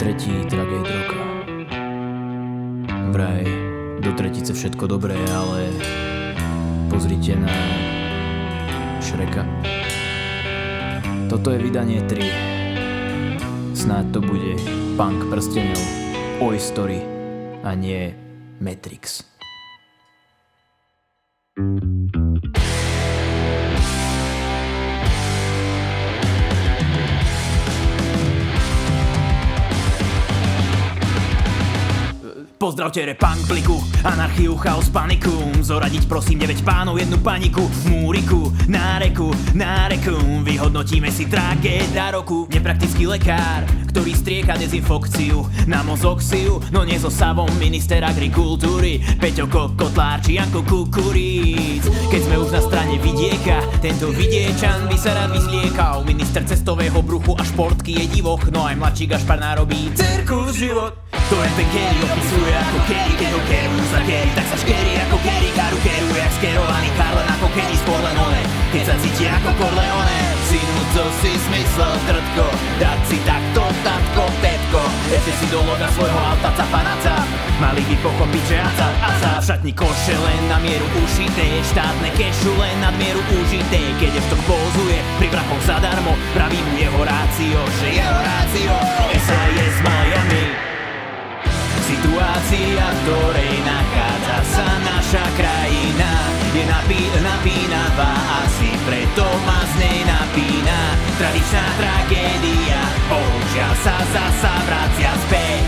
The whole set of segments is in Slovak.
Tretí tragéd roka. Vraj, do tretice všetko dobré, ale pozrite na Shreka. Toto je vydanie 3. Snáď to bude Punk prsteňov, Oj Story a nie Matrix. Pozdravte repunk pliku, anarchiu, chaos, paniku. Zoradiť prosím 9 pánov, jednu paniku. Múriku, na reku, vyhodnotíme si tragéda roku. Nepraktický lekár, ktorý strieka dezinfekciu na mozoxiu, no nie so Savom, minister agrikultúry Peťo Kotlár či Janko Kukuríc. Keď sme už na strane vidieka, tento vidiečan by sa rád vyzliekal. Minister cestového bruchu a športky je divoch, no aj mladší Gašpar narobí cirkus život. To je ten Kerry, opisuje ako Kerry, keď ho kerujú za Kerry, tak sa škerí ako Kerry, karu keruje jak skerovaný Karlen ako Kerry z Corleone. Keď sa cíti ako Corleone, synu, co si smyslel, trtko, dať si takto, tatko, tetko, ešte si do loga svojho auta capanaca, mali by pochopiť, že aca, v šatni koše len na mieru ušité, štátne kešu len nad mieru užité, keď Eštok pozuje pri vrachoch zadarmo, praví mu jeho rácio, že jeho rácio, SAS Miami. Situácia, v ktorej nachádza sa naša krajina, je napínavá, asi preto ma z nej napína. Tradičná tragédia, bohužiaľ sa zasa vracia späť.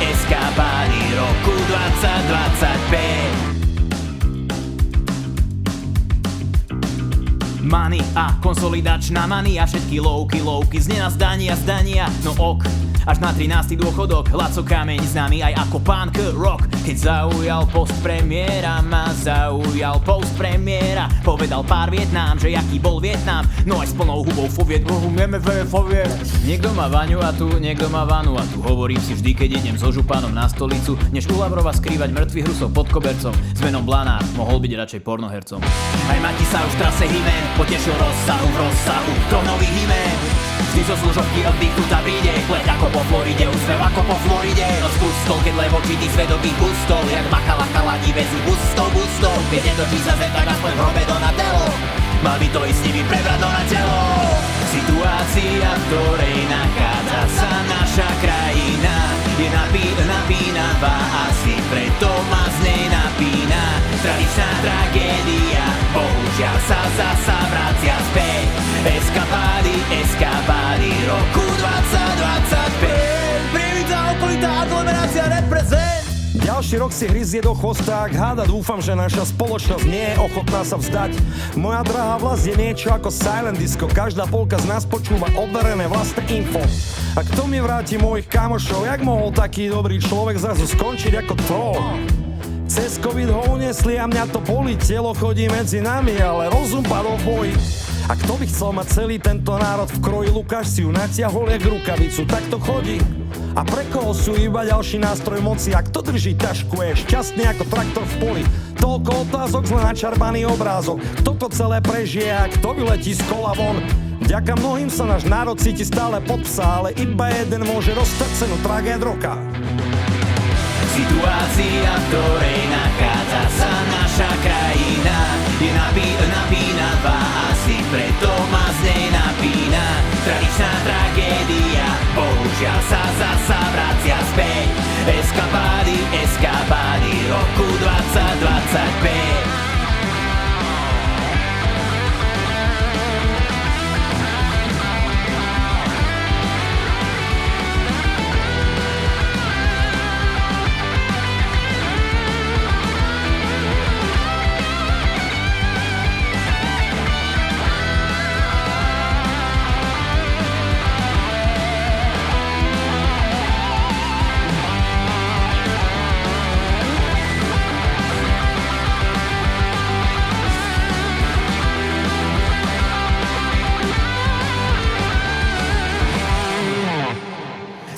Eskapády roku 2025. Money a konsolidačná mania, všetky lovky z zdania, no ok. Až na 13. dôchodok, Laco Kameň známy aj ako punk rock. Keď zaujal post premiéra, povedal pár Vietnám, že jaký bol Vietnam, no aj s plnou hubou foviet. Niekto má Vanuatu, niekto má Vanuatu. Hovorím si vždy, keď idem so županom na stolicu, než u Lavrova skrývať mŕtvych Rusov pod kobercom. S menom Blanár, mohol byť radšej pornohercom. Aj Mati sa už v trase hymen potešil rozsahu, to nový hymen. Vždy zo služobky oddychnutá príde, pleť ako po Floride, úsmev ako po Floride. Odpustol, keď levočitý svedoký pustol, jak machala chalani väzy bustov. Keď netočí sa zem, tak aspoň v hrobe Donatello, mal by to ísť s nimi prebrať Donatello. Situácia, v ktorej nachádza sa naša krajina, je napínavá, asi preto ma z nej napína. Tradičná tragédia, bohužiaľ sa zasa vracia späť. Eskapády roku 2025. Privíta okolitá aglomerácia reprezent. Ďalší rok si hryzie do chvosta, ak háda, dúfam, že naša spoločnosť nie je ochotná sa vzdať. Moja drahá vlast je niečo ako silent disco, každá polka z nás počúva overené vlastné info. A kto mi vráti mojich kamošov, jak mohol taký dobrý človek zrazu skončiť ako troll? Cez covid ho unesli a mňa to bolí, telo chodí medzi nami, ale rozum padol v boji. A kto by chcel mať celý tento národ v kroji, Lukáš si ju natiahol jak rukavicu, tak to chodí. A pre koho sú iba ďalší nástroj moci, a kto drží tašku, je šťastný ako traktor v poli. Toľko otázok, zle načarbaný obrázok, kto to celé prežije a kto vyletí z kola von. Vďaka mnohým sa náš národ cíti stále pod psa, ale iba jeden môže dostať cenu tragéd roka. Situácia, v ktorej nachádza sa naša krajina, je napínavá, asi preto ma z nej napína. Tradičná tragédia, bohužiaľ sa zasa vracia späť. Eskapády roku 2025.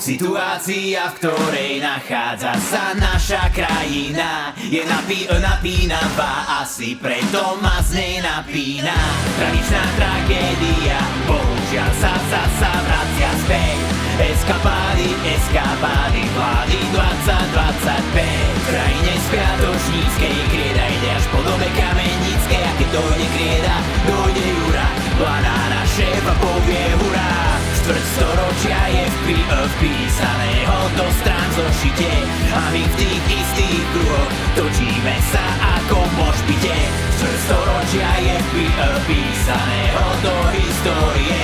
Situácia, v ktorej nachádza sa naša krajina, je napínavá, asi preto ma z nej napína. Tradičná tragédia, bohužiaľ sa zasa vracia späť. Eskapády šéfa povie hurá. Štvrť storočia je vpísaného do strán zošite a my v tých istých kruhoch točíme sa ako v mošpite. Štvrť storočia je vpísaného do histórie